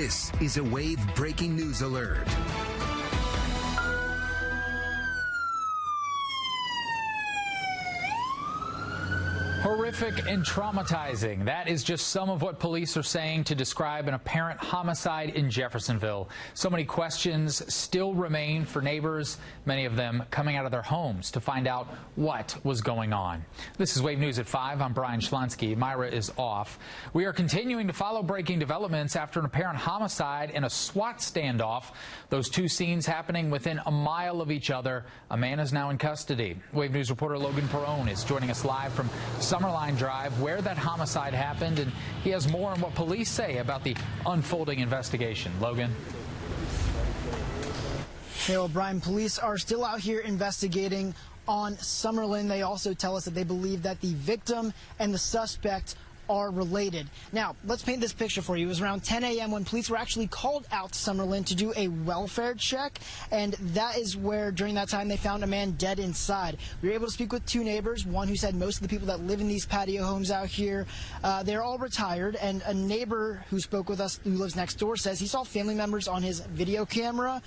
This is a Wave breaking news alert. Horrific and traumatizing. That is just some of what police are saying to describe an apparent homicide in Jeffersonville. So many questions still remain for neighbors, many of them coming out of their homes to find out what was going on. This is Wave News at 5. I'm Brian Schlonsky. Myra is off. We are continuing to follow breaking developments after an apparent homicide and a SWAT standoff. Those two scenes happening within a mile of each other. A man is now in custody. Wave News reporter Logan Perrone is joining us live from Summerline Drive, where that homicide happened, and he has more on what police say about the unfolding investigation. Logan. Hey, well, Brian, police are still out here investigating on Summerlin. They also tell us that they believe that the victim and the suspect are related. Now, let's paint this picture for you. It was around 10 a.m. when police were actually called out to Summerlin to do a welfare check, and that is where, during that time, they found a man dead inside. We were able to speak with two neighbors, one who said most of the people that live in these patio homes out here, they're all retired, and a neighbor who spoke with us, who lives next door, says he saw family members on his video camera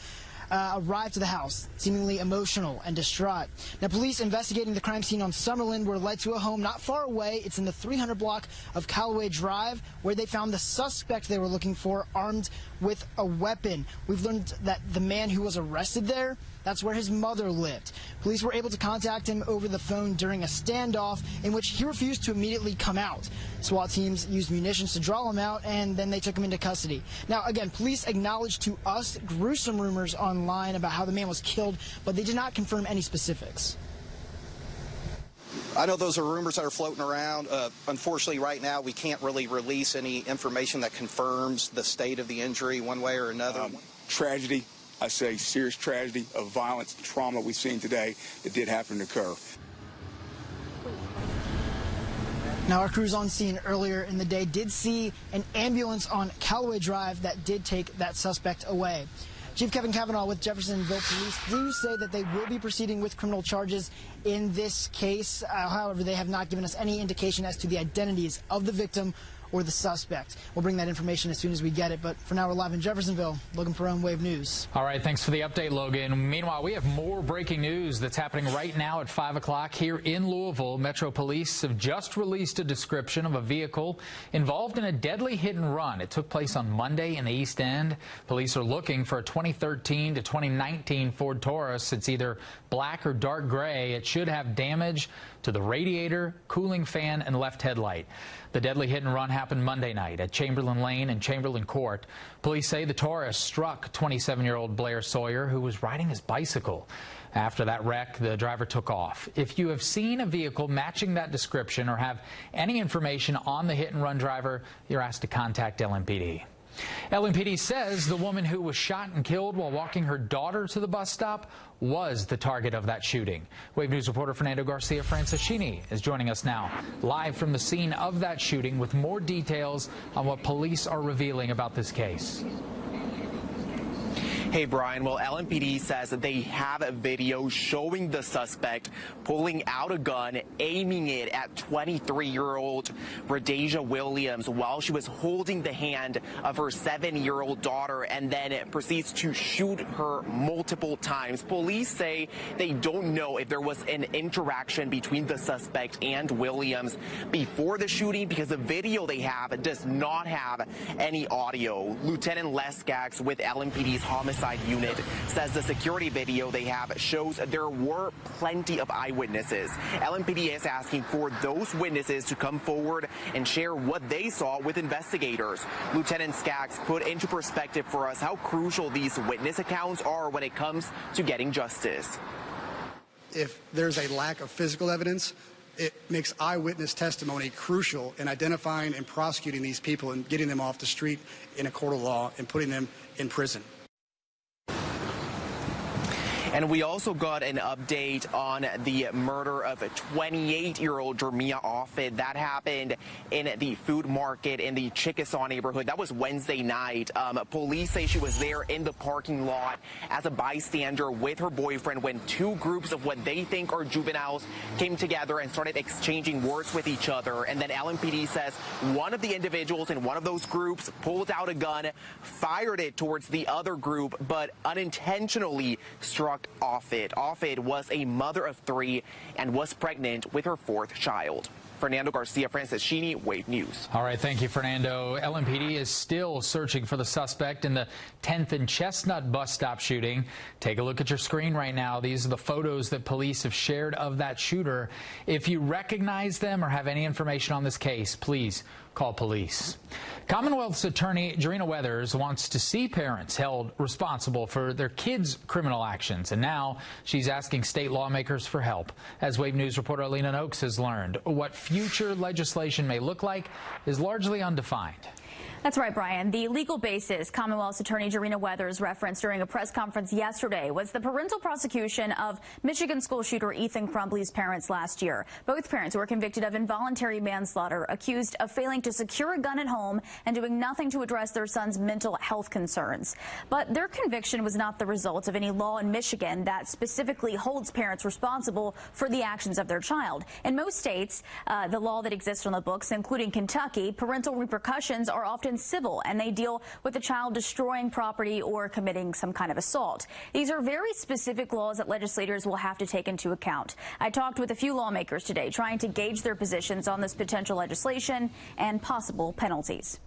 arrived to the house, seemingly emotional and distraught. Now, police investigating the crime scene on Summerlin were led to a home not far away. It's in the 300 block of Callaway Drive, where they found the suspect they were looking for armed with a weapon. We've learned that the man who was arrested there, that's where his mother lived. Police were able to contact him over the phone during a standoff in which he refused to immediately come out. SWAT teams used munitions to draw him out, and then they took him into custody. Now, again, police acknowledged to us gruesome rumors online about how the man was killed, but they did not confirm any specifics. I know those are rumors that are floating around. Unfortunately, right now, we can't really release any information that confirms the state of the injury one way or another. Tragedy. I say serious tragedy of violence and trauma we've seen today that did happen to occur. Now, our crews on scene earlier in the day did see an ambulance on Callaway Drive that did take that suspect away. Chief Kevin Cavanaugh with Jeffersonville Police do say that they will be proceeding with criminal charges in this case. However, they have not given us any indication as to the identities of the victim or the suspect. We'll bring that information as soon as we get it. But for now, we're live in Jeffersonville. Logan Perrone, Wave News. All right, thanks for the update, Logan. Meanwhile, we have more breaking news that's happening right now at 5 o'clock here in Louisville. Metro Police have just released a description of a vehicle involved in a deadly hit and run. It took place on Monday in the East End. Police are looking for a 2013 to 2019 Ford Taurus. It's either black or dark gray. It should have damage to the radiator, cooling fan, and left headlight. The deadly hit and run happened Monday night at Chamberlain Lane and Chamberlain Court. Police say the Taurus struck 27-year-old Blair Sawyer, who was riding his bicycle. After that wreck, the driver took off. If you have seen a vehicle matching that description or have any information on the hit and run driver, you're asked to contact LMPD. LMPD says the woman who was shot and killed while walking her daughter to the bus stop was the target of that shooting. Wave News reporter Fernando Garcia Franciscini is joining us now, live from the scene of that shooting with more details on what police are revealing about this case. Hey, Brian. Well, LMPD says that they have a video showing the suspect pulling out a gun, aiming it at 23-year-old Rhodesia Williams while she was holding the hand of her 7-year-old daughter, and then it proceeds to shoot her multiple times. Police say they don't know if there was an interaction between the suspect and Williams before the shooting because the video they have does not have any audio. Lieutenant Les Skaggs with LMPD's homicide unit says the security video they have shows there were plenty of eyewitnesses. LMPD is asking for those witnesses to come forward and share what they saw with investigators. Lieutenant Skaggs put into perspective for us how crucial these witness accounts are when it comes to getting justice. If there's a lack of physical evidence, it makes eyewitness testimony crucial in identifying and prosecuting these people and getting them off the street in a court of law and putting them in prison. And we also got an update on the murder of a 28-year-old Jermia Offit. That happened in the food market in the Chickasaw neighborhood. That was Wednesday night. Police say she was there in the parking lot as a bystander with her boyfriend when two groups of what they think are juveniles came together and started exchanging words with each other. And then LMPD says one of the individuals in one of those groups pulled out a gun, fired it towards the other group, but unintentionally struck Offit. Offit was a mother of 3 and was pregnant with her 4th child. Fernando Garcia, Francis Sheeny, Wave News. All right, thank you, Fernando. LMPD is still searching for the suspect in the 10th and Chestnut bus stop shooting. Take a look at your screen right now. These are the photos that police have shared of that shooter. If you recognize them or have any information on this case, please call police. Commonwealth's attorney Jarena Weathers wants to see parents held responsible for their kids' criminal actions, and now she's asking state lawmakers for help. As Wave News reporter Alina Noakes has learned, what future legislation may look like is largely undefined. That's right, Brian. The legal basis Commonwealth's attorney Jarena Weathers referenced during a press conference yesterday was the parental prosecution of Michigan school shooter Ethan Crumbley's parents last year. Both parents were convicted of involuntary manslaughter, accused of failing to secure a gun at home and doing nothing to address their son's mental health concerns. But their conviction was not the result of any law in Michigan that specifically holds parents responsible for the actions of their child. In most states, the law that exists on the books, including Kentucky, parental repercussions are often civil, and they deal with the child destroying property or committing some kind of assault. These are very specific laws that legislators will have to take into account. I talked with a few lawmakers today trying to gauge their positions on this potential legislation and possible penalties.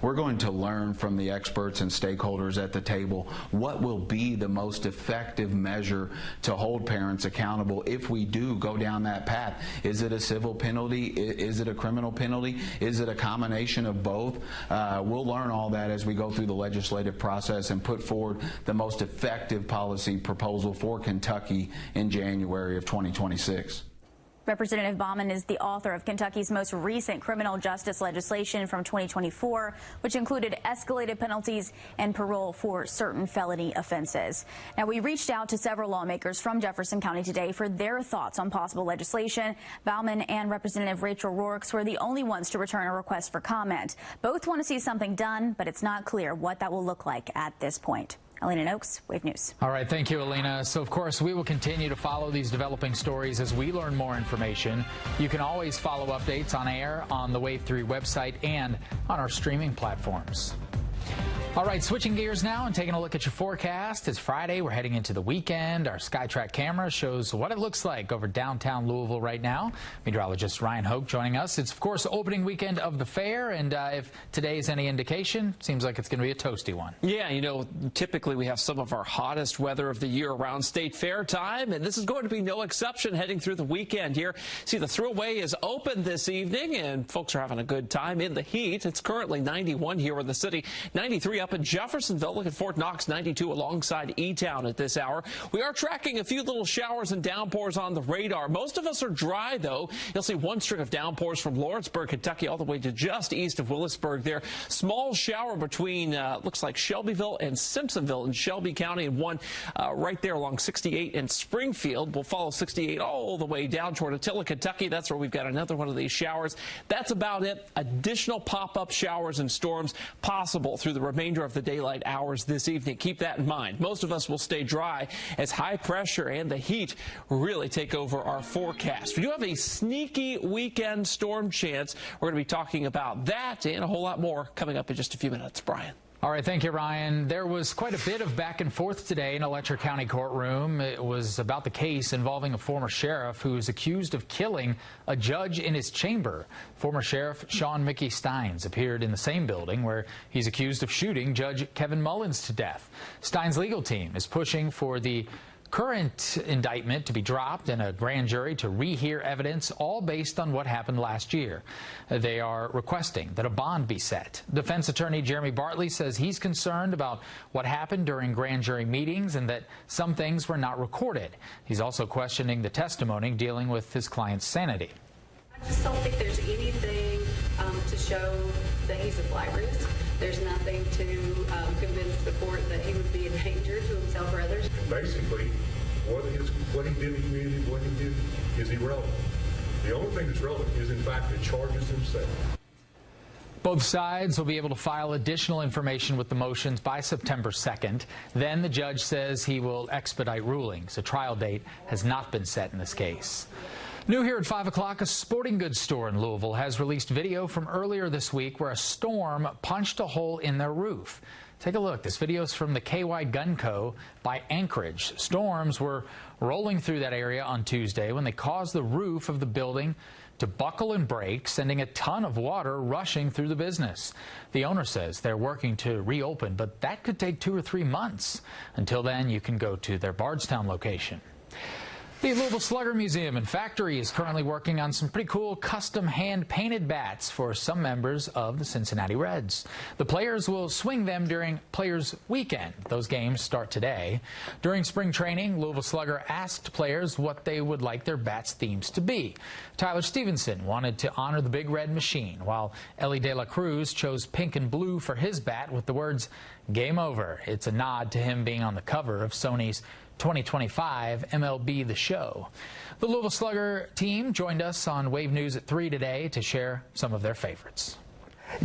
We're going to learn from the experts and stakeholders at the table what will be the most effective measure to hold parents accountable if we do go down that path. Is it a civil penalty? Is it a criminal penalty? Is it a combination of both? We'll learn all that as we go through the legislative process and put forward the most effective policy proposal for Kentucky in January of 2026. Representative Bauman is the author of Kentucky's most recent criminal justice legislation from 2024, which included escalated penalties and parole for certain felony offenses. Now, we reached out to several lawmakers from Jefferson County today for their thoughts on possible legislation. Bauman and Representative Rachel Rourke were the only ones to return a request for comment. Both want to see something done, but it's not clear what that will look like at this point. Alina Noakes, Wave News. All right, thank you, Alina. So, of course, we will continue to follow these developing stories as we learn more information. You can always follow updates on air, on the Wave 3 website, and on our streaming platforms. All right, switching gears now and taking a look at your forecast. It's Friday. We're heading into the weekend. Our SkyTrack camera shows what it looks like over downtown Louisville right now. Meteorologist Ryan Hoke joining us. It's, of course, opening weekend of the fair, and if today is any indication, seems like it's going to be a toasty one. Yeah, you know, typically we have some of our hottest weather of the year around State Fair time, and this is going to be no exception heading through the weekend here. See, the Thruway is open this evening, and folks are having a good time in the heat. It's currently 91 here in the city, 93 up in Jeffersonville. Look at Fort Knox, 92 alongside E-Town at this hour. We are tracking a few little showers and downpours on the radar. Most of us are dry, though. You'll see one string of downpours from Lawrenceburg, Kentucky, all the way to just east of Willisburg there. Small shower between, looks like Shelbyville and Simpsonville in Shelby County, and one right there along 68 in Springfield. We'll follow 68 all the way down toward Attila, Kentucky. That's where we've got another one of these showers. That's about it. Additional pop-up showers and storms possible through the remainder of the daylight hours this evening. Keep that in mind. Most of us will stay dry as high pressure and the heat really take over our forecast. We do have a sneaky weekend storm chance. We're going to be talking about that and a whole lot more coming up in just a few minutes. Brian. All right, thank you, Ryan. There was quite a bit of back and forth today in a Letcher County courtroom. It was about the case involving a former sheriff who is accused of killing a judge in his chamber. Former Sheriff Sean Mickey Steins appeared in the same building where he's accused of shooting Judge Kevin Mullins to death. Steins' legal team is pushing for the current indictment to be dropped and a grand jury to rehear evidence, all based on what happened last year. They are requesting that a bond be set. Defense attorney Jeremy Bartley says he's concerned about what happened during grand jury meetings and that some things were not recorded. He's also questioning the testimony dealing with his client's sanity. I just don't think there's anything to show that he's a flight risk. There's nothing to convince against the court that he would be a danger to himself or others? Basically, what he did in the community, what he did is irrelevant. The only thing that's relevant is, in fact, the charges themselves. Both sides will be able to file additional information with the motions by September 2nd. Then the judge says he will expedite rulings. A trial date has not been set in this case. New here at 5 o'clock, a sporting goods store in Louisville has released video from earlier this week where a storm punched a hole in their roof. Take a look. This video is from the KY Gun Co. by Anchorage. Storms were rolling through that area on Tuesday when they caused the roof of the building to buckle and break, sending a ton of water rushing through the business. The owner says they're working to reopen, but that could take 2 or 3 months. Until then, you can go to their Bardstown location. The Louisville Slugger Museum and Factory is currently working on some pretty cool custom hand-painted bats for some members of the Cincinnati Reds. The players will swing them during Players Weekend. Those games start today. During spring training, Louisville Slugger asked players what they would like their bats' themes to be. Tyler Stevenson wanted to honor the Big Red Machine, while Ellie De La Cruz chose pink and blue for his bat with the words, "Game Over." It's a nod to him being on the cover of Sony's 2025 MLB The Show. The Louisville Slugger team joined us on Wave News at 3 today to share some of their favorites.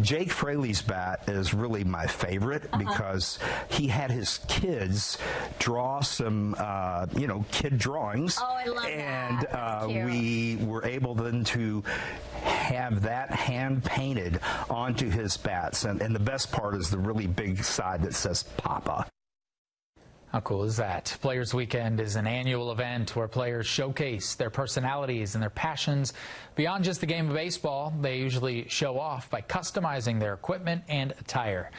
Jake Fraley's bat is really my favorite because he had his kids draw some, kid drawings. Oh, I love that. And we were able then to have that hand painted onto his bats. And the best part is the really big side that says Papa. How cool is that? Players Weekend is an annual event where players showcase their personalities and their passions. Beyond just the game of baseball, they usually show off by customizing their equipment and attire.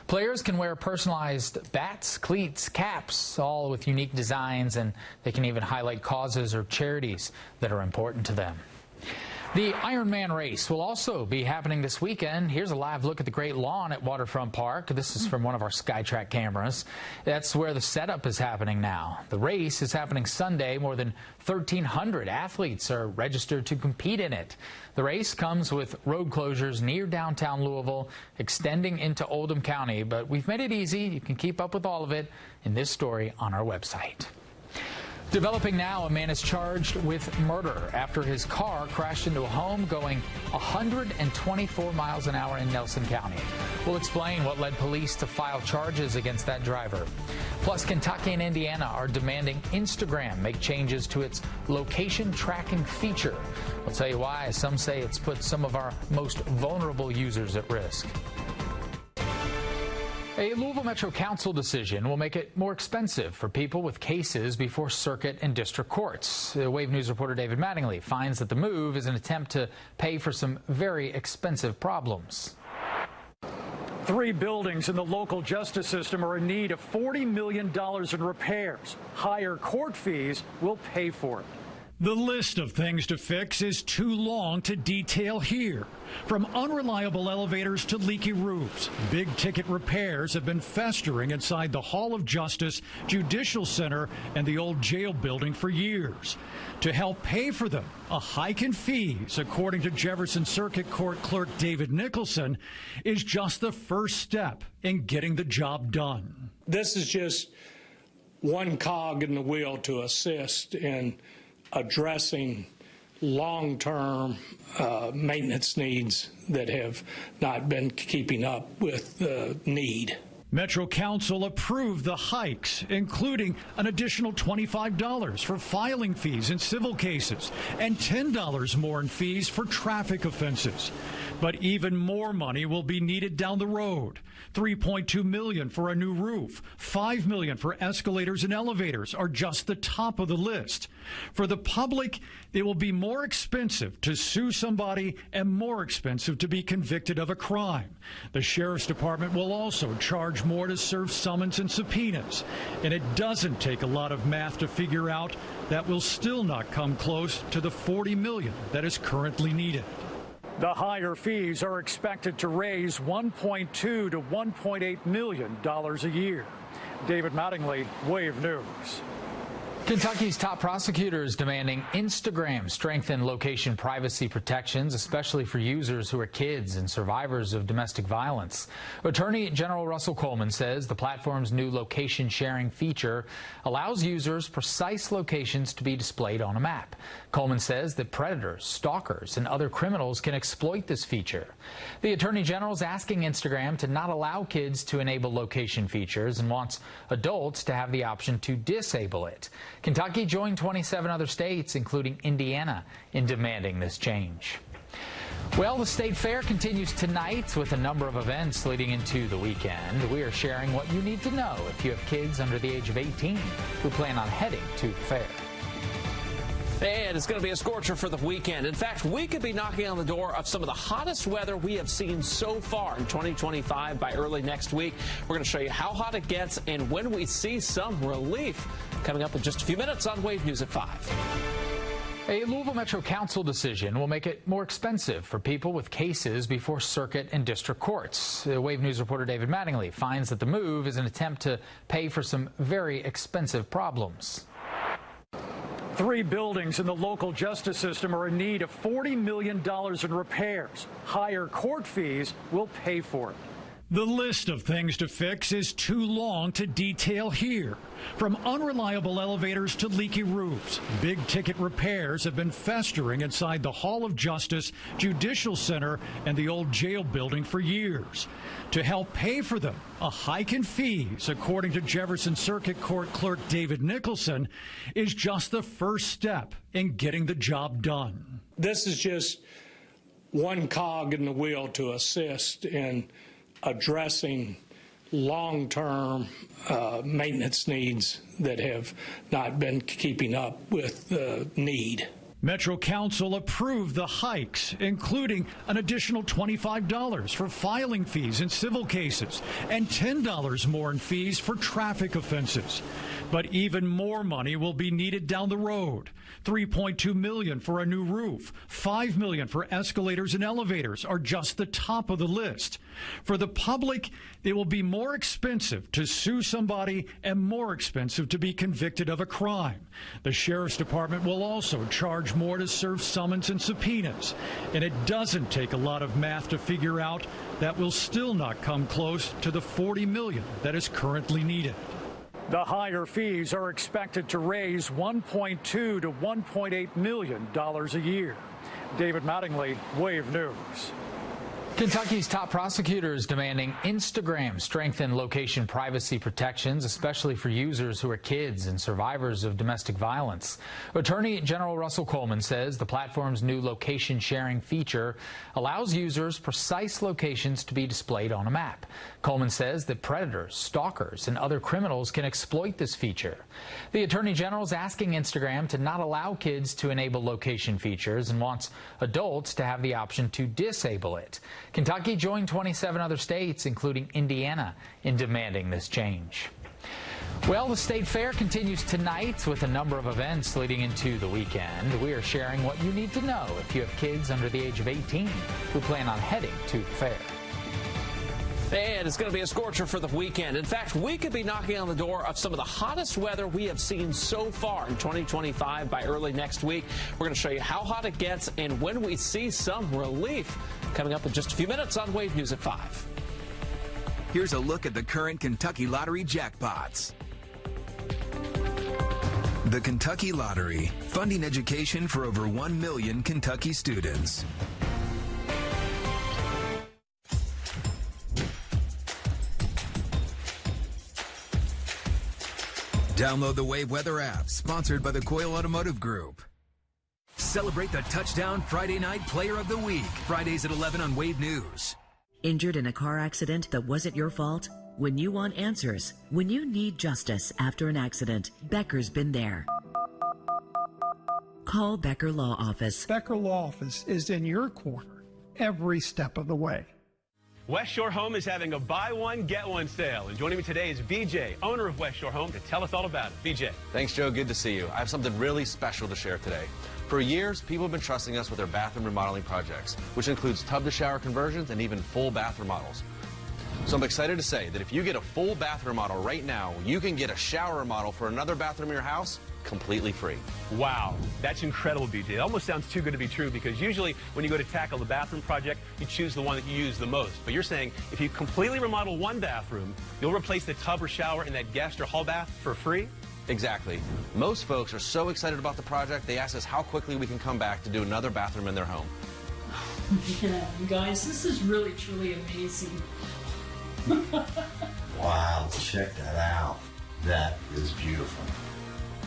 Players can wear personalized bats, cleats, caps, all with unique designs, and they can even highlight causes or charities that are important to them. The Ironman race will also be happening this weekend. Here's a live look at the Great Lawn at Waterfront Park. This is from one of our SkyTrack cameras. That's where the setup is happening now. The race is happening Sunday. More than 1,300 athletes are registered to compete in it. The race comes with road closures near downtown Louisville, extending into Oldham County, but we've made it easy. You can keep up with all of it in this story on our website. Developing now, a man is charged with murder after his car crashed into a home going 124 miles an hour in Nelson County. We'll explain what led police to file charges against that driver. Plus, Kentucky and Indiana are demanding Instagram make changes to its location tracking feature. We'll tell you why. Some say it's put some of our most vulnerable users at risk. A Louisville Metro Council decision will make it more expensive for people with cases before circuit and district courts. Wave News reporter David Mattingly finds that the move is an attempt to pay for some very expensive problems. 3 buildings in the local justice system are in need of $40 million in repairs. Higher court fees will pay for it. The list of things to fix is too long to detail here. From unreliable elevators to leaky roofs, big-ticket repairs have been festering inside the Hall of Justice, Judicial Center, and the old jail building for years. To help pay for them, a hike in fees, according to Jefferson Circuit Court Clerk David Nicholson, is just the first step in getting the job done. This is just one cog in the wheel to assist in addressing long-term maintenance needs that have not been keeping up with the need. Metro Council approved the hikes, including an additional $25 for filing fees in civil cases and $10 more in fees for traffic offenses. But even more money will be needed down the road. $3.2 million for a new roof, $5 million for escalators and elevators are just the top of the list. For the public, it will be more expensive to sue somebody and more expensive to be convicted of a crime. The Sheriff's Department will also charge more to serve summons and subpoenas. And it doesn't take a lot of math to figure out that will still not come close to the $40 million that is currently needed. The higher fees are expected to raise $1.2 to $1.8 million a year. David Mattingly, Wave News. Kentucky's top prosecutors demanding Instagram strengthen location privacy protections, especially for users who are kids and survivors of domestic violence. Attorney General Russell Coleman says the platform's new location sharing feature allows users precise locations to be displayed on a map. Coleman says that predators, stalkers, and other criminals can exploit this feature. The Attorney General is asking Instagram to not allow kids to enable location features and wants adults to have the option to disable it. Kentucky joined 27 other states, including Indiana, in demanding this change. Well, the state fair continues tonight with a number of events leading into the weekend. We are sharing what you need to know if you have kids under the age of 18 who plan on heading to the fair. And it's going to be a scorcher for the weekend. In fact, we could be knocking on the door of some of the hottest weather we have seen so far in 2025 by early next week. We're going to show you how hot it gets and when we see some relief. Coming up in just a few minutes on Wave News at 5. A Louisville Metro Council decision will make it more expensive for people with cases before circuit and district courts. Wave News reporter David Mattingly finds that the move is an attempt to pay for some very expensive problems. 3 buildings in the local justice system are in need of $40 million in repairs. Higher court fees will pay for it. The list of things to fix is too long to detail here. From unreliable elevators to leaky roofs, big-ticket repairs have been festering inside the Hall of Justice, Judicial Center, and the old jail building for years. To help pay for them, a hike in fees, according to Jefferson Circuit Court Clerk David Nicholson, is just the first step in getting the job done. This is just one cog in the wheel to assist in addressing long-term maintenance needs that have not been keeping up with the need. Metro Council approved the hikes, including an additional $25 for filing fees in civil cases and $10 more in fees for traffic offenses. But even more money will be needed down the road. $3.2 million for a new roof, $5 million for escalators and elevators are just the top of the list. For the public, it will be more expensive to sue somebody and more expensive to be convicted of a crime. The Sheriff's Department will also charge more to serve summons and subpoenas. And it doesn't take a lot of math to figure out that will still not come close to the $40 million that is currently needed. The higher fees are expected to raise $1.2 to $1.8 million a year. David Mattingly, Wave News. Kentucky's top prosecutors demanding Instagram strengthen location privacy protections, especially for users who are kids and survivors of domestic violence. Attorney General Russell Coleman says the platform's new location sharing feature allows users precise locations to be displayed on a map. Coleman says that predators, stalkers, and other criminals can exploit this feature. The Attorney General is asking Instagram to not allow kids to enable location features and wants adults to have the option to disable it. Kentucky joined 27 other states, including Indiana, in demanding this change. Well, the state fair continues tonight with a number of events leading into the weekend. We are sharing what you need to know if you have kids under the age of 18 who plan on heading to the fair. And it's going to be a scorcher for the weekend. In fact, we could be knocking on the door of some of the hottest weather we have seen so far in 2025 by early next week. We're going to show you how hot it gets and when we see some relief. Coming up in just a few minutes on Wave News at 5. Here's a look at the current Kentucky Lottery jackpots. The Kentucky Lottery, funding education for over 1 million Kentucky students. Download the Wave Weather app, sponsored by the Coyle Automotive Group. Celebrate the Touchdown Friday Night Player of the Week, Fridays at 11 on Wave News. Injured in a car accident that wasn't your fault? When you want answers, when you need justice after an accident, Becker's been there. Call Becker Law Office. Becker Law Office is in your corner every step of the way. West Shore Home is having a buy one, get one sale. And joining me today is BJ, owner of West Shore Home, to tell us all about it. BJ. Thanks, Joe. Good to see you. I have something really special to share today. For years, people have been trusting us with their bathroom remodeling projects, which includes tub-to-shower conversions and even full bath remodels. So I'm excited to say that if you get a full bath remodel right now, you can get a shower remodel for another bathroom in your house completely free. Wow, that's incredible, BJ. It almost sounds too good to be true, because usually when you go to tackle the bathroom project, you choose the one that you use the most. But you're saying if you completely remodel one bathroom, you'll replace the tub or shower in that guest or hall bath for free? Exactly. Most folks are so excited about the project, they ask us how quickly we can come back to do another bathroom in their home. Yeah, you guys, this is really, truly amazing. Wow, check that out. That is beautiful.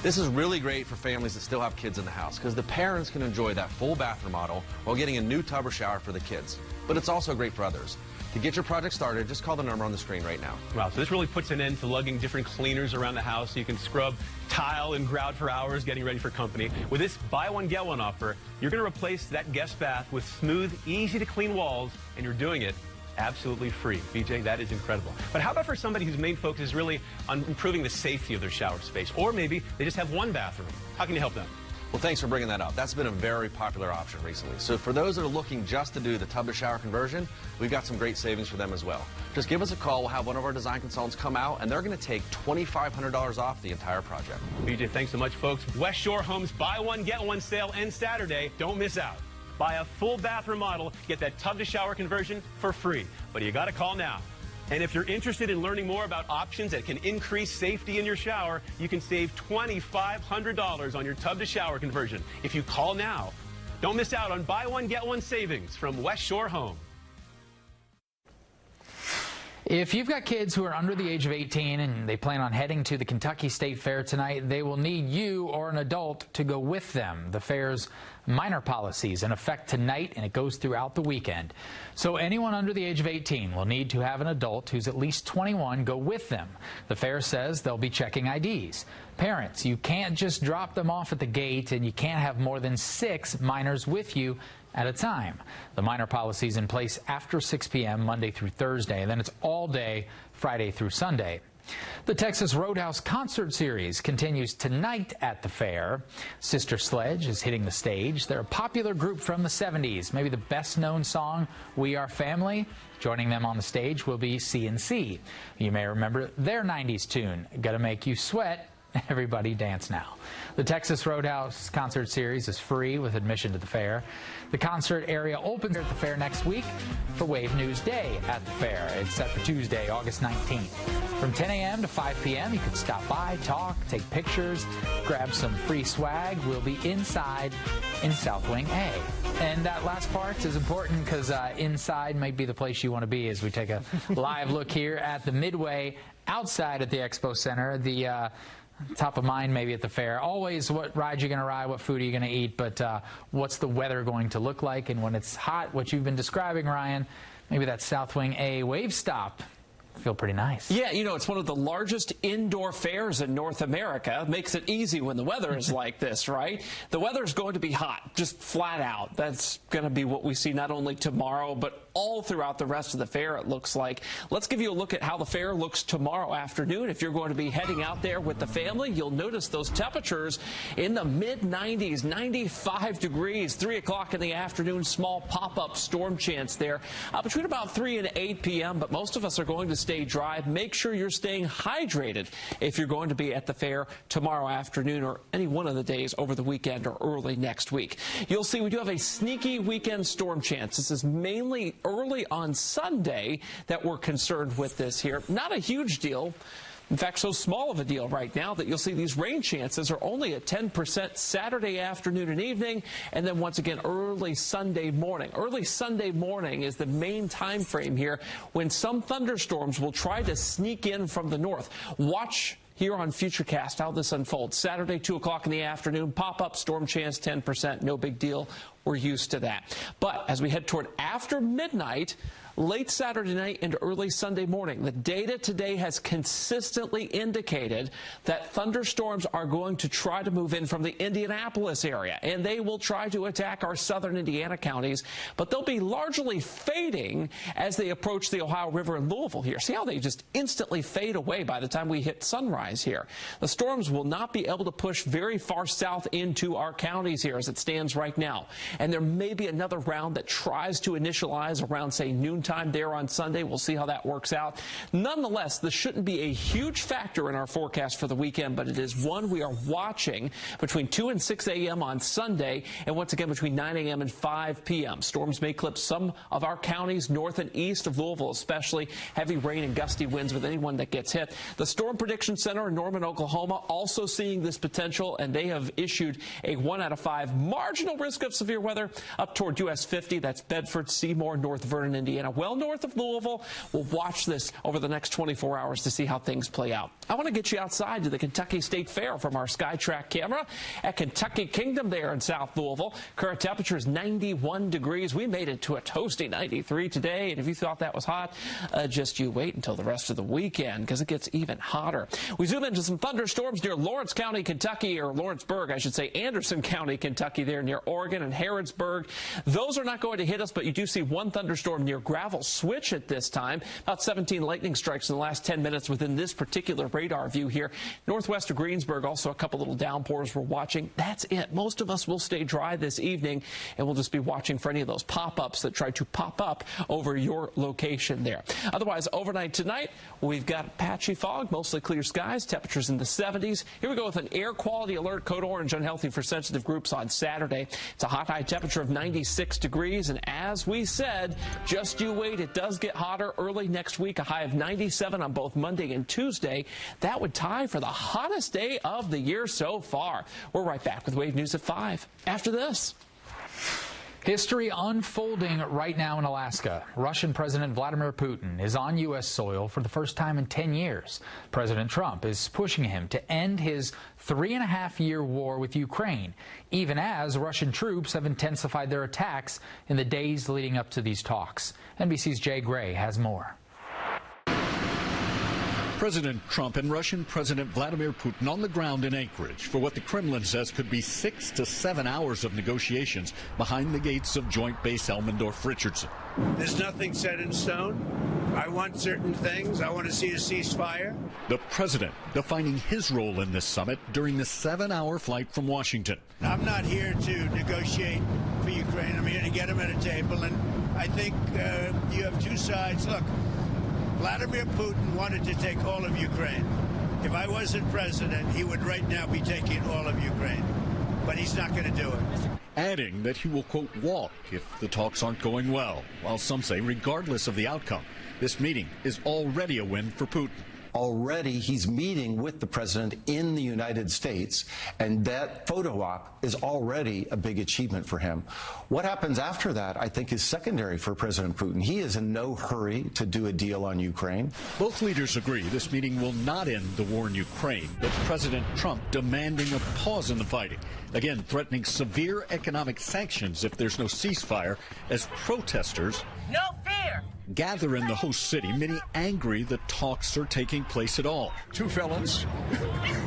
This is really great for families that still have kids in the house, because the parents can enjoy that full bath remodel while getting a new tub or shower for the kids. But it's also great for others. To get your project started, just call the number on the screen right now. Wow, so this really puts an end to lugging different cleaners around the house so you can scrub tile and grout for hours getting ready for company. With this buy one, get one offer, you're going to replace that guest bath with smooth, easy to clean walls, and you're doing it absolutely free. BJ, that is incredible. But how about for somebody whose main focus is really on improving the safety of their shower space? Or maybe they just have one bathroom. How can you help them? Well, thanks for bringing that up. That's been a very popular option recently. So for those that are looking just to do the tub to shower conversion, we've got some great savings for them as well. Just give us a call. We'll have one of our design consultants come out, and they're going to take $2,500 off the entire project. BJ, thanks so much, folks. West Shore Homes Buy One, Get One sale ends Saturday. Don't miss out. Buy a full bath remodel, get that tub to shower conversion for free. But you got to call now. And if you're interested in learning more about options that can increase safety in your shower, you can save $2,500 on your tub to shower conversion if you call now. Don't miss out on buy one, get one savings from West Shore Home. If you've got kids who are under the age of 18 and they plan on heading to the Kentucky State Fair tonight, they will need you or an adult to go with them. The fair's minor policy is in effect tonight, and it goes throughout the weekend. So anyone under the age of 18 will need to have an adult who's at least 21 go with them. The fair says they'll be checking IDs. Parents, you can't just drop them off at the gate, and you can't have more than 6 minors with you at a time. The minor policy is in place after 6 p.m. Monday through Thursday, and then it's all day Friday through Sunday. The Texas Roadhouse Concert Series continues tonight at the fair. Sister Sledge is hitting the stage. They're a popular group from the 70s, maybe the best-known song, We Are Family. Joining them on the stage will be C&C. You may remember their 90s tune, Gonna Make You Sweat. Everybody dance now. The Texas Roadhouse Concert Series is free with admission to the fair. The concert area opens at the fair next week for Wave News Day at the fair. It's set for Tuesday, August 19th. From 10 a.m. to 5 p.m., you can stop by, talk, take pictures, grab some free swag. We'll be inside in South Wing A. And that last part is important because inside might be the place you want to be as we take a live look here at the Midway outside at the Expo Center. The top of mind maybe at the fair. Always what ride you're going to ride, what food are you going to eat, but what's the weather going to look like? And when it's hot, what you've been describing, Ryan, maybe that South Wing A wave stop. Feel pretty nice. Yeah, you know, it's one of the largest indoor fairs in North America. Makes it easy when the weather is like this, right? The weather's going to be hot, just flat out. That's going to be what we see not only tomorrow, but all throughout the rest of the fair, it looks like. Let's give you a look at how the fair looks tomorrow afternoon. If you're going to be heading out there with the family, you'll notice those temperatures in the mid-90s, 95 degrees, 3 o'clock in the afternoon, small pop-up storm chance there between about 3 and 8 p.m., but most of us are going to stay dry. Make sure you're staying hydrated if you're going to be at the fair tomorrow afternoon or any one of the days over the weekend or early next week. You'll see we do have a sneaky weekend storm chance. This is mainly early on Sunday that we're concerned with this here. Not a huge deal. In fact, so small of a deal right now that you'll see these rain chances are only at 10% Saturday afternoon and evening, and then once again early Sunday morning. Early Sunday morning is the main time frame here when some thunderstorms will try to sneak in from the north. Watch here on Futurecast how this unfolds. Saturday, 2 o'clock in the afternoon, pop-up storm chance 10%, no big deal. We're used to that. But as we head toward after midnight, late Saturday night into early Sunday morning, the data today has consistently indicated that thunderstorms are going to try to move in from the Indianapolis area, and they will try to attack our southern Indiana counties, but they'll be largely fading as they approach the Ohio River in Louisville here. See how they just instantly fade away by the time we hit sunrise here. The storms will not be able to push very far south into our counties here as it stands right now, and there may be another round that tries to initialize around, say, noon time there on Sunday. We'll see how that works out. Nonetheless, this shouldn't be a huge factor in our forecast for the weekend, but it is one we are watching between 2 and 6 a.m. on Sunday, and once again between 9 a.m. and 5 p.m. Storms may clip some of our counties north and east of Louisville, especially heavy rain and gusty winds with anyone that gets hit. The Storm Prediction Center in Norman, Oklahoma, also seeing this potential, and they have issued a 1 out of 5 marginal risk of severe weather up toward US 50. That's Bedford, Seymour, North Vernon, Indiana, well north of Louisville. We'll watch this over the next 24 hours to see how things play out. I want to get you outside to the Kentucky State Fair from our SkyTrack camera at Kentucky Kingdom there in South Louisville. Current temperature is 91 degrees. We made it to a toasty 93 today, and if you thought that was hot, just you wait until the rest of the weekend because it gets even hotter. We zoom into some thunderstorms near Lawrence County, Kentucky, or Lawrenceburg, I should say, Anderson County, Kentucky, there near Oregon and Harrodsburg. Those are not going to hit us, but you do see one thunderstorm near Gravel Switch at this time. About 17 lightning strikes in the last 10 minutes within this particular radar view here. Northwest of Greensburg, also a couple little downpours we're watching. That's it. Most of us will stay dry this evening, and we'll just be watching for any of those pop-ups that try to pop up over your location there. Otherwise, overnight tonight, we've got patchy fog, mostly clear skies, temperatures in the 70s. Here we go with an air quality alert, code orange, unhealthy for sensitive groups on Saturday. It's a hot high temperature of 96 degrees, and as we said, just you wait, it does get hotter early next week, a high of 97 on both Monday and Tuesday. That would tie for the hottest day of the year so far. We're right back with Wave News at 5 after this. History unfolding right now in Alaska. Russian President Vladimir Putin is on U.S. soil for the first time in 10 years. President Trump is pushing him to end his 3.5-year war with Ukraine, even as Russian troops have intensified their attacks in the days leading up to these talks. NBC's Jay Gray has more. President Trump and Russian President Vladimir Putin on the ground in Anchorage for what the Kremlin says could be 6 to 7 hours of negotiations behind the gates of Joint Base Elmendorf-Richardson. There's nothing set in stone. I want certain things. I want to see a ceasefire. The president defining his role in this summit during the 7-hour flight from Washington. I'm not here to negotiate for Ukraine. I'm here to get them at a table, and I think you have two sides. Look, Vladimir Putin wanted to take all of Ukraine. If I wasn't president, he would right now be taking all of Ukraine. But he's not going to do it. Adding that he will, quote, walk if the talks aren't going well, while some say regardless of the outcome, this meeting is already a win for Putin. Already he's meeting with the president in the United States, and that photo op is already a big achievement for him. What happens after that, I think, is secondary for President Putin. He is in no hurry to do a deal on Ukraine. Both leaders agree this meeting will not end the war in Ukraine, but President Trump demanding a pause in the fighting, again threatening severe economic sanctions if there's no ceasefire, as protesters no fear gather in the host city, many angry that talks are taking place at all. Two felons,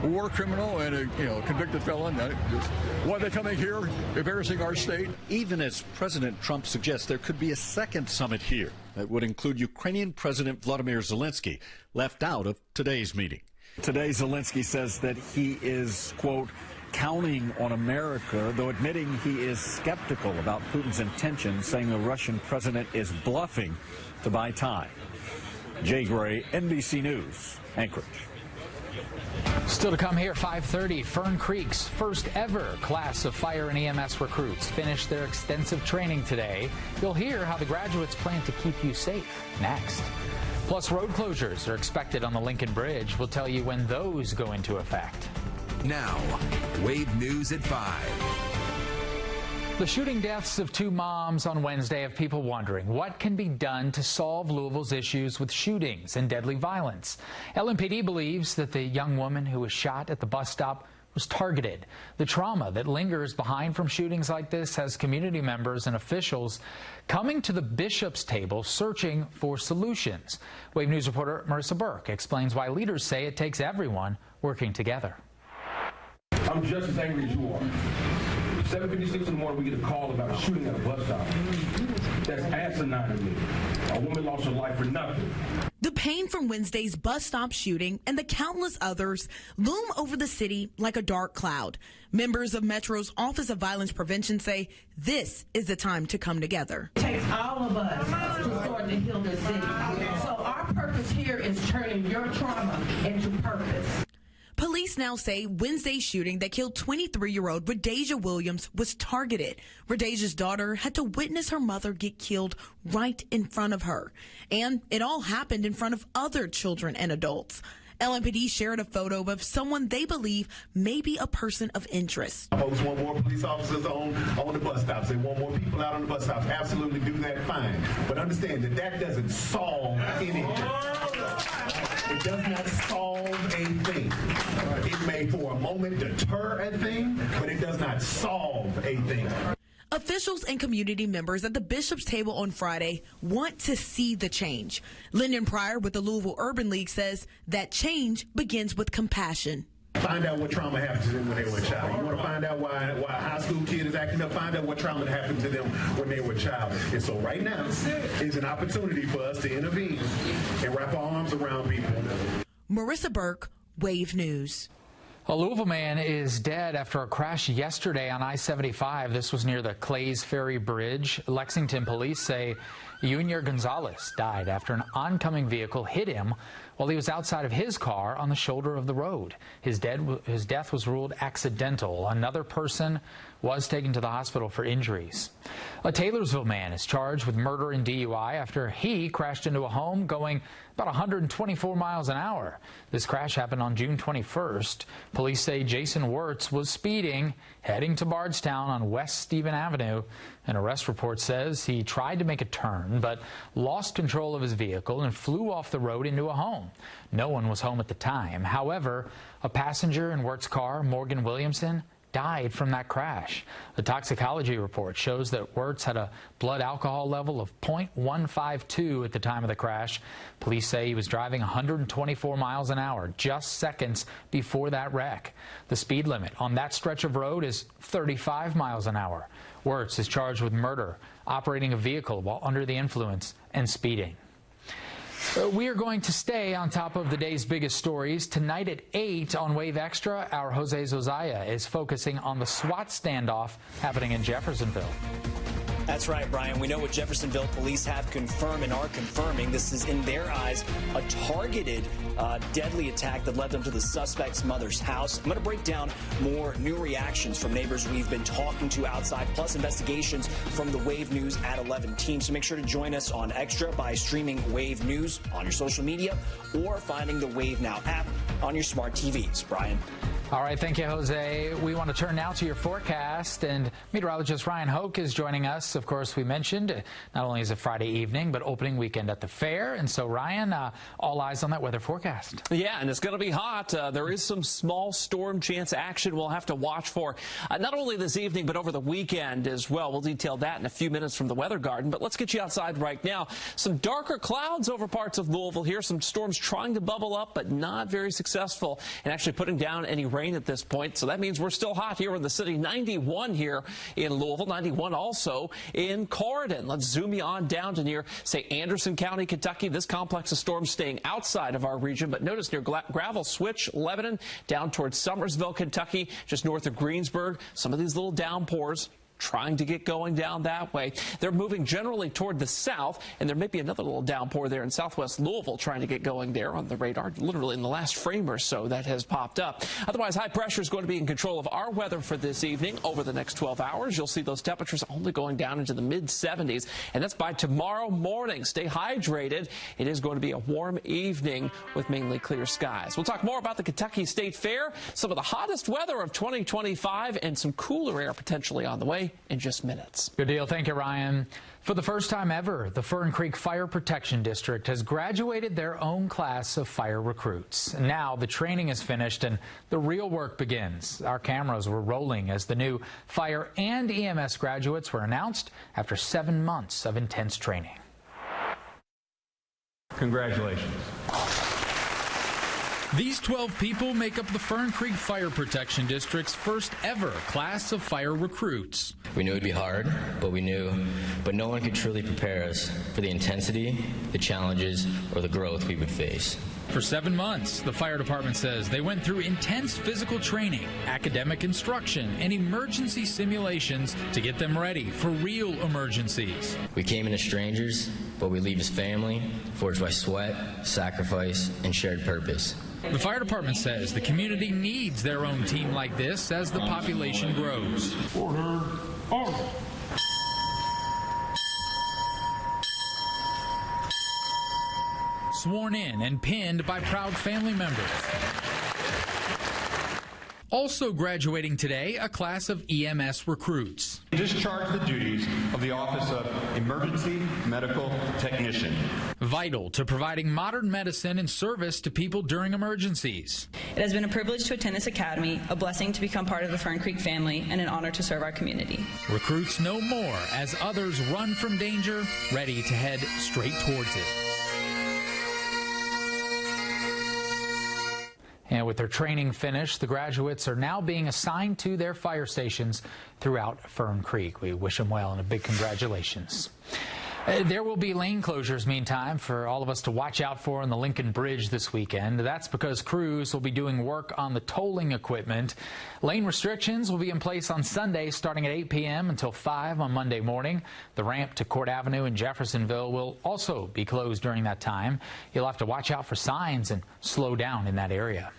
a war criminal and a convicted felon. Why are they coming here, embarrassing our state? Even as President Trump suggests there could be a second summit here that would include Ukrainian President Vladimir Zelensky, left out of today's meeting. Today, Zelensky says that he is, quote, counting on America, though admitting he is skeptical about Putin's intentions, saying the Russian president is bluffing to buy time. Jay Gray, NBC News, Anchorage. Still to come here, 5:30, Fern Creek's first ever class of fire and EMS recruits finished their extensive training today. You'll hear how the graduates plan to keep you safe next. Plus, road closures are expected on the Lincoln Bridge. We'll tell you when those go into effect. Now, Wave News at 5. The shooting deaths of two moms on Wednesday have people wondering what can be done to solve Louisville's issues with shootings and deadly violence. LMPD believes that the young woman who was shot at the bus stop was targeted. The trauma that lingers behind from shootings like this has community members and officials coming to the bishop's table searching for solutions. Wave News reporter Marissa Burke explains why leaders say it takes everyone working together. I'm just as angry as you are. 7:56 in the morning, we get a call about a shooting at a bus stop. That's asinine to me. A woman lost her life for nothing. The pain from Wednesday's bus stop shooting and the countless others loom over the city like a dark cloud. Members of Metro's Office of Violence Prevention say this is the time to come together. It takes all of us to start to heal this city. So our purpose here is turning your trauma into purpose. Police now say Wednesday's shooting that killed 23-year-old Rhodesia Williams was targeted. Rhodesia's daughter had to witness her mother get killed right in front of her. And it all happened in front of other children and adults. LMPD shared a photo of someone they believe may be a person of interest. Folks want more police officers on the bus stops. They want more people out on the bus stops. Absolutely do that, fine. But understand that that doesn't solve anything. It does not solve a thing. It may for a moment deter a thing, but it does not solve a thing. Officials and community members at the Bishop's table on Friday want to see the change. Lyndon Pryor with the Louisville Urban League says that change begins with compassion. Find out what trauma happened to them when they were a child. You want to find out why a high school kid is acting up, find out what trauma happened to them when they were a child. And so right now is an opportunity for us to intervene and wrap our arms around people. Marissa Burke, Wave News. A Louisville man is dead after a crash yesterday on I-75. This was near the Clays Ferry Bridge. Lexington police say Junior Gonzalez died after an oncoming vehicle hit him while he was outside of his car on the shoulder of the road. His death was ruled accidental. Another person was taken to the hospital for injuries. A Taylorsville man is charged with murder and DUI after he crashed into a home going about 124 miles an hour. This crash happened on June 21st. Police say Jason Wirtz was speeding, heading to Bardstown on West Stephen Avenue. An arrest report says he tried to make a turn but lost control of his vehicle and flew off the road into a home. No one was home at the time. However, a passenger in Wirtz's car, Morgan Williamson, died from that crash. The toxicology report shows that Wirtz had a blood alcohol level of 0.152 at the time of the crash. Police say he was driving 124 miles an hour just seconds before that wreck. The speed limit on that stretch of road is 35 miles an hour. Wirtz is charged with murder, operating a vehicle while under the influence, and speeding. We are going to stay on top of the day's biggest stories. Tonight at 8 on Wave Extra, our Jose Zozaya is focusing on the SWAT standoff happening in Jeffersonville. That's right, Brian. We know what Jeffersonville police have confirmed and are confirming. This is, in their eyes, a targeted, deadly attack that led them to the suspect's mother's house. I'm going to break down more new reactions from neighbors we've been talking to outside, plus investigations from the Wave News at 11 team. So make sure to join us on Extra by streaming Wave News on your social media or finding the Wave Now app on your smart TVs. Brian. All right, thank you, Jose. We want to turn now to your forecast, and meteorologist Ryan Hoke is joining us. Of course, we mentioned not only is it Friday evening, but opening weekend at the fair. And so, Ryan, all eyes on that weather forecast. Yeah, and it's going to be hot. There is some small storm chance action we'll have to watch for, not only this evening, but over the weekend as well. We'll detail that in a few minutes from the Weather Garden. But let's get you outside right now. Some darker clouds over parts of Louisville here. Some storms trying to bubble up, but not very successful in actually putting down any rain at this point. So that means we're still hot here in the city. 91 here in Louisville, 91 also in Corydon. Let's zoom you on down to near, say, Anderson County, Kentucky. This complex of storms staying outside of our region, but notice near Gravel Switch, Lebanon, down towards Summersville, Kentucky, just north of Greensburg. Some of these little downpours trying to get going down that way. They're moving generally toward the south, and there may be another little downpour there in southwest Louisville trying to get going there on the radar, literally in the last frame or so that has popped up. Otherwise, high pressure is going to be in control of our weather for this evening. Over the next 12 hours, you'll see those temperatures only going down into the mid-70s, and that's by tomorrow morning. Stay hydrated. It is going to be a warm evening with mainly clear skies. We'll talk more about the Kentucky State Fair, some of the hottest weather of 2025, and some cooler air potentially on the way in just minutes. Good deal. Thank you, Ryan. For the first time ever, the Fern Creek Fire Protection District has graduated their own class of fire recruits. Now the training is finished and the real work begins. Our cameras were rolling as the new fire and EMS graduates were announced after 7 months of intense training. Congratulations. These 12 people make up the Fern Creek Fire Protection District's first ever class of fire recruits. We knew it would be hard, but no one could truly prepare us for the intensity, the challenges, or the growth we would face. For 7 months, the fire department says they went through intense physical training, academic instruction, and emergency simulations to get them ready for real emergencies. We came in as strangers, but we leave as family, forged by sweat, sacrifice, and shared purpose. The fire department says the community needs their own team like this as the population grows. Order. Sworn in and pinned by proud family members. Also graduating today, a class of EMS recruits. Discharge the duties of the Office of Emergency Medical Technician. Vital to providing modern medicine and service to people during emergencies. It has been a privilege to attend this academy, a blessing to become part of the Fern Creek family, and an honor to serve our community. Recruits know more as others run from danger, ready to head straight towards it. And with their training finished, the graduates are now being assigned to their fire stations throughout Fern Creek. We wish them well and a big congratulations. There will be lane closures, meantime, for all of us to watch out for on the Lincoln Bridge this weekend. That's because crews will be doing work on the tolling equipment. Lane restrictions will be in place on Sunday starting at 8 p.m. until 5 on Monday morning. The ramp to Court Avenue in Jeffersonville will also be closed during that time. You'll have to watch out for signs and slow down in that area.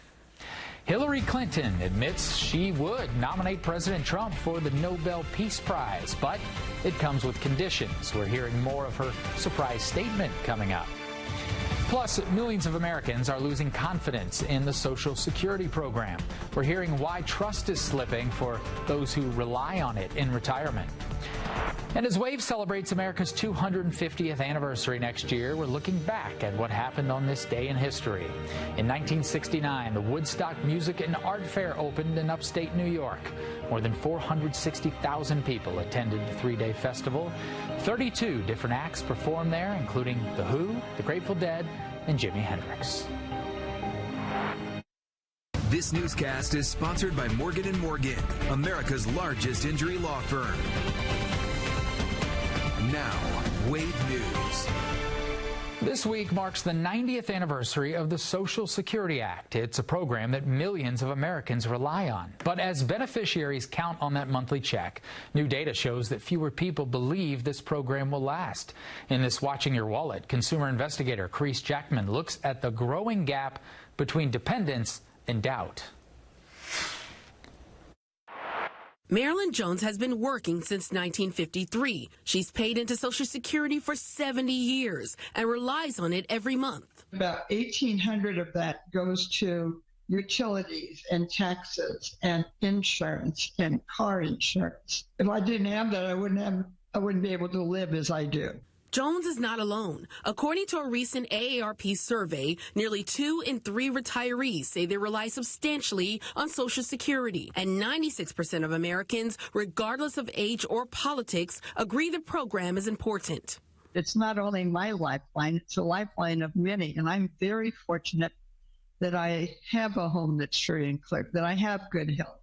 Hillary Clinton admits she would nominate President Trump for the Nobel Peace Prize, but it comes with conditions. We're hearing more of her surprise statement coming up. Plus, millions of Americans are losing confidence in the Social Security program. We're hearing why trust is slipping for those who rely on it in retirement. And as WAVE celebrates America's 250th anniversary next year, we're looking back at what happened on this day in history. In 1969, the Woodstock Music and Art Fair opened in upstate New York. More than 460,000 people attended the three-day festival. 32 different acts performed there, including The Who, The Grateful Dead, and Jimi Hendrix. This newscast is sponsored by Morgan & Morgan, America's largest injury law firm. Now, WAVE News. This week marks the 90th anniversary of the Social Security Act. It's a program that millions of Americans rely on. But as beneficiaries count on that monthly check, new data shows that fewer people believe this program will last. In this Watching Your Wallet, consumer investigator Chris Jackman looks at the growing gap between dependence and doubt. Marilyn Jones has been working since 1953. She's paid into Social Security for 70 years and relies on it every month. About $1,800 of that goes to utilities and taxes and insurance and car insurance. If I didn't have that, I wouldn't be able to live as I do. Jones is not alone. According to a recent AARP survey, nearly 2 in 3 retirees say they rely substantially on Social Security, and 96% of Americans, regardless of age or politics, agree the program is important. It's not only my lifeline, it's a lifeline of many, and I'm very fortunate that I have a home that's free and clear, that I have good health.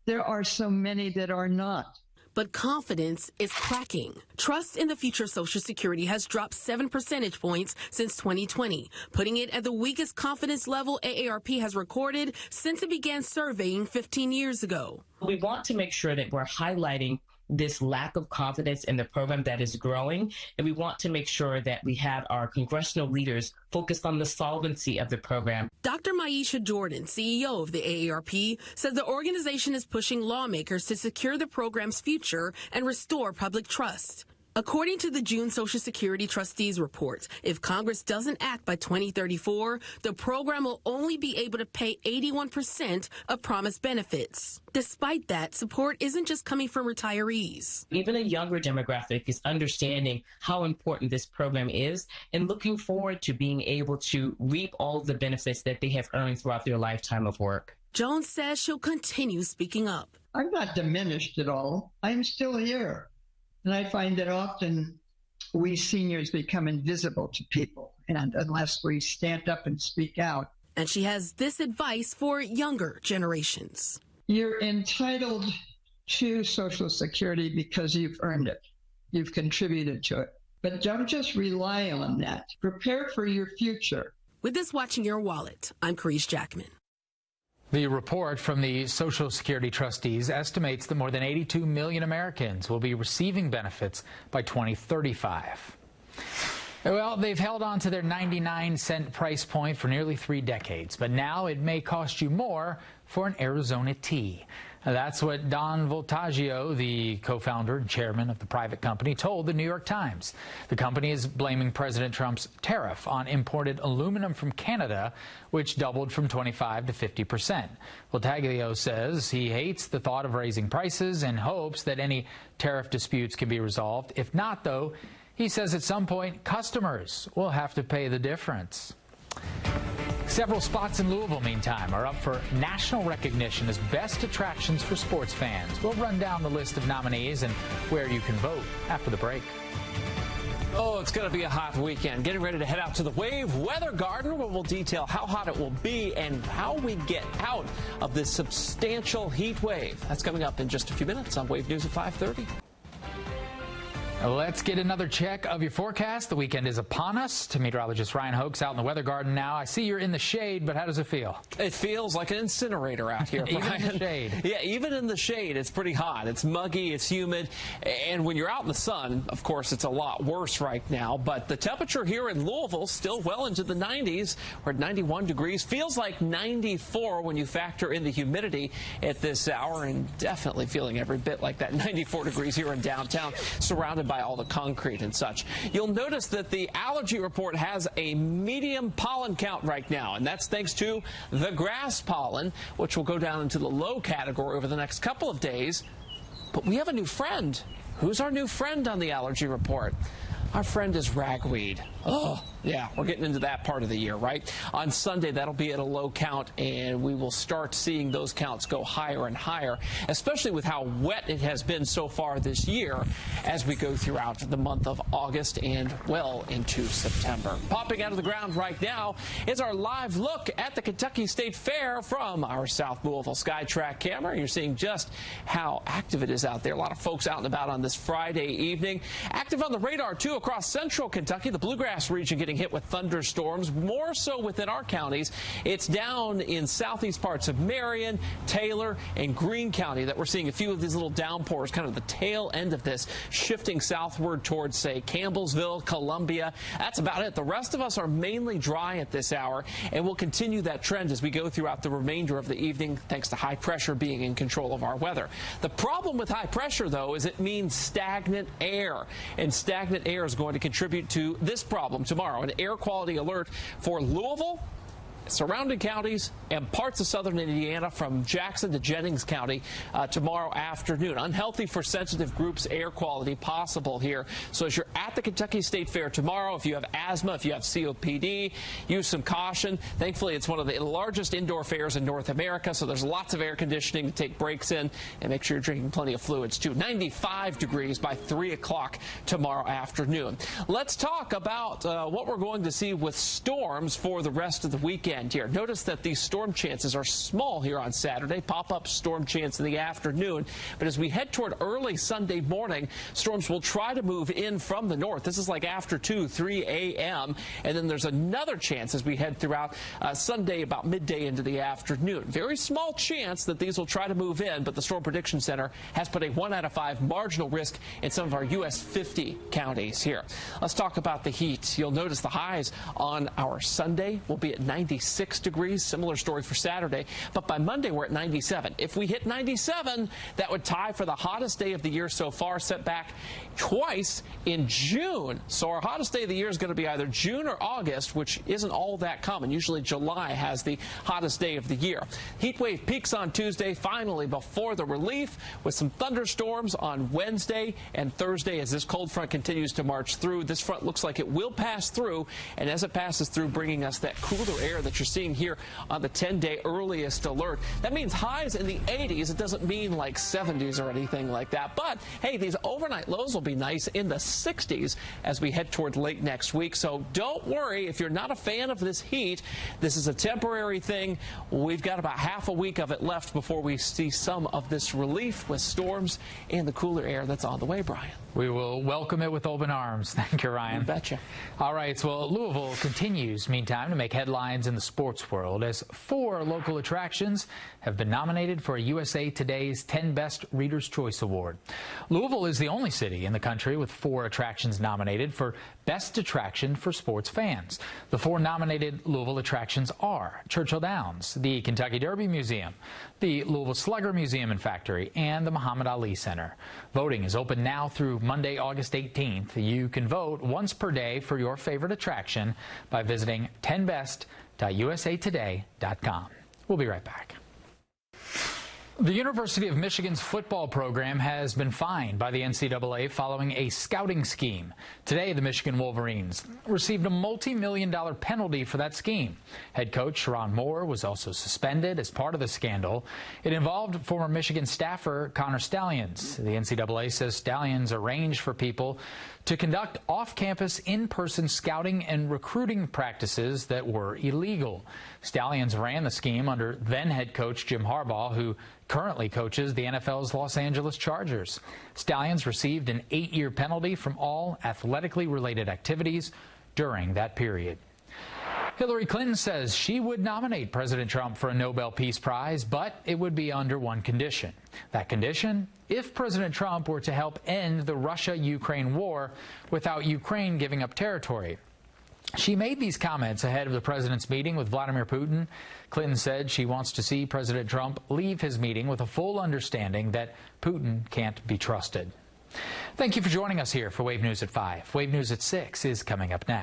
There are so many that are not. But confidence is cracking. Trust in the future of Social Security has dropped 7 percentage points since 2020, putting it at the weakest confidence level AARP has recorded since it began surveying 15 years ago. We want to make sure that we're highlighting this lack of confidence in the program that is growing, and we want to make sure that we have our congressional leaders focused on the solvency of the program. Dr. Maisha Jordan, CEO of the AARP, says the organization is pushing lawmakers to secure the program's future and restore public trust. According to the June Social Security Trustees report, if Congress doesn't act by 2034, the program will only be able to pay 81% of promised benefits. Despite that, support isn't just coming from retirees. Even a younger demographic is understanding how important this program is and looking forward to being able to reap all of the benefits that they have earned throughout their lifetime of work. Jones says she'll continue speaking up. I'm not diminished at all. I'm still here. And I find that often we seniors become invisible to people, and unless we stand up and speak out. And she has this advice for younger generations. You're entitled to Social Security because you've earned it. You've contributed to it. But don't just rely on that. Prepare for your future. With this Watching Your Wallet, I'm Carice Jackman. The report from the Social Security trustees estimates that more than 82 million Americans will be receiving benefits by 2035. Well, they've held on to their 99-cent price point for nearly 3 decades, but now it may cost you more for an Arizona tea. That's what Don Voltaggio, the co-founder and chairman of the private company, told the New York Times. The company is blaming President Trump's tariff on imported aluminum from Canada, which doubled from 25% to 50%. Voltaggio says he hates the thought of raising prices and hopes that any tariff disputes can be resolved. If not, though, he says at some point customers will have to pay the difference. Several spots in Louisville, meantime, are up for national recognition as best attractions for sports fans. We'll run down the list of nominees and where you can vote after the break. Oh, it's going to be a hot weekend. Getting ready to head out to the Wave Weather Garden, where we'll detail how hot it will be and how we get out of this substantial heat wave. That's coming up in just a few minutes on Wave News at 5:30. Let's get another check of your forecast. The weekend is upon us. To meteorologist Ryan Hoax out in the weather garden now. I see you're in the shade, but how does it feel? It feels like an incinerator out here, Brian. Even in the shade. Yeah, even in the shade, it's pretty hot. It's muggy, it's humid, and when you're out in the sun, of course, it's a lot worse right now, but the temperature here in Louisville still well into the 90s. We're at 91 degrees. Feels like 94 when you factor in the humidity at this hour, and definitely feeling every bit like that 94 degrees here in downtown, surrounded by all the concrete and such. You'll notice that the allergy report has a medium pollen count right now, and that's thanks to the grass pollen, which will go down into the low category over the next couple of days. But we have a new friend. Who's our new friend on the allergy report? Our friend is ragweed. Oh, yeah, we're getting into that part of the year, right? On Sunday, that'll be at a low count, and we will start seeing those counts go higher and higher, especially with how wet it has been so far this year as we go throughout the month of August and well into September. Popping out of the ground right now is our live look at the Kentucky State Fair from our South Louisville SkyTrack camera. You're seeing just how active it is out there. A lot of folks out and about on this Friday evening. Active on the radar, too, across central Kentucky, the Bluegrass region getting hit with thunderstorms, more so within our counties. It's down in southeast parts of Marion, Taylor, and Greene County that we're seeing a few of these little downpours, kind of the tail end of this, shifting southward towards, say, Campbellsville, Columbia. That's about it. The rest of us are mainly dry at this hour, and we'll continue that trend as we go throughout the remainder of the evening, thanks to high pressure being in control of our weather. The problem with high pressure, though, is it means stagnant air, and stagnant air is going to contribute to this problem tomorrow. An air quality alert for Louisville, surrounding counties, and parts of southern Indiana from Jackson to Jennings County tomorrow afternoon. Unhealthy for sensitive groups air quality possible here. So as you're at the Kentucky State Fair tomorrow, if you have asthma, if you have COPD, use some caution. Thankfully, it's one of the largest indoor fairs in North America, so there's lots of air conditioning to take breaks in, and make sure you're drinking plenty of fluids too. 95 degrees by 3 o'clock tomorrow afternoon. Let's talk about what we're going to see with storms for the rest of the weekend here. Notice that these storm chances are small here on Saturday. Pop-up storm chance in the afternoon. But as we head toward early Sunday morning, storms will try to move in from the north. This is like after 2, 3 a.m. And then there's another chance as we head throughout Sunday about midday into the afternoon. Very small chance that these will try to move in, but the Storm Prediction Center has put a 1 out of 5 marginal risk in some of our U.S. 50 counties here. Let's talk about the heat. You'll notice the highs on our Sunday will be at 96 degrees. Similar story for Saturday. But by Monday, we're at 97. If we hit 97, that would tie for the hottest day of the year so far, set back twice in June. So our hottest day of the year is going to be either June or August, which isn't all that common. Usually July has the hottest day of the year. Heat wave peaks on Tuesday, finally before the relief, with some thunderstorms on Wednesday and Thursday as this cold front continues to march through. This front looks like it will pass through, and as it passes through, bringing us that cooler air that that you're seeing here on the 10-day earliest alert. That means highs in the 80s. It doesn't mean like 70s or anything like that. But, hey, these overnight lows will be nice in the 60s as we head toward late next week. So don't worry if you're not a fan of this heat. This is a temporary thing. We've got about half a week of it left before we see some of this relief with storms and the cooler air that's on the way, Brian. We will welcome it with open arms. Thank you, Ryan. You betcha. All right, so Louisville continues, meantime, to make headlines in the sports world as 4 local attractions have been nominated for a USA Today's 10 Best Reader's Choice Award. Louisville is the only city in the country with 4 attractions nominated for Best Attraction for Sports Fans. The 4 nominated Louisville attractions are Churchill Downs, the Kentucky Derby Museum, the Louisville Slugger Museum and Factory, and the Muhammad Ali Center. Voting is open now through Monday, August 18th. You can vote once per day for your favorite attraction by visiting 10best.usatoday.com. We'll be right back. The University of Michigan's football program has been fined by the NCAA following a scouting scheme. Today, the Michigan Wolverines received a multi-million-dollar penalty for that scheme. Head coach Sharon Moore was also suspended as part of the scandal. It involved former Michigan staffer Connor Stalions. The NCAA says Stalions arranged for people to conduct off-campus in-person scouting and recruiting practices that were illegal. Stalions ran the scheme under then-head coach Jim Harbaugh, who currently coaches the NFL's Los Angeles Chargers. Stalions received an 8-year penalty from all athletically related activities during that period. Hillary Clinton says she would nominate President Trump for a Nobel Peace Prize, but it would be under one condition. That condition, if President Trump were to help end the Russia-Ukraine war without Ukraine giving up territory. She made these comments ahead of the president's meeting with Vladimir Putin. Clinton said she wants to see President Trump leave his meeting with a full understanding that Putin can't be trusted. Thank you for joining us here for Wave News at 5. Wave News at 6 is coming up next.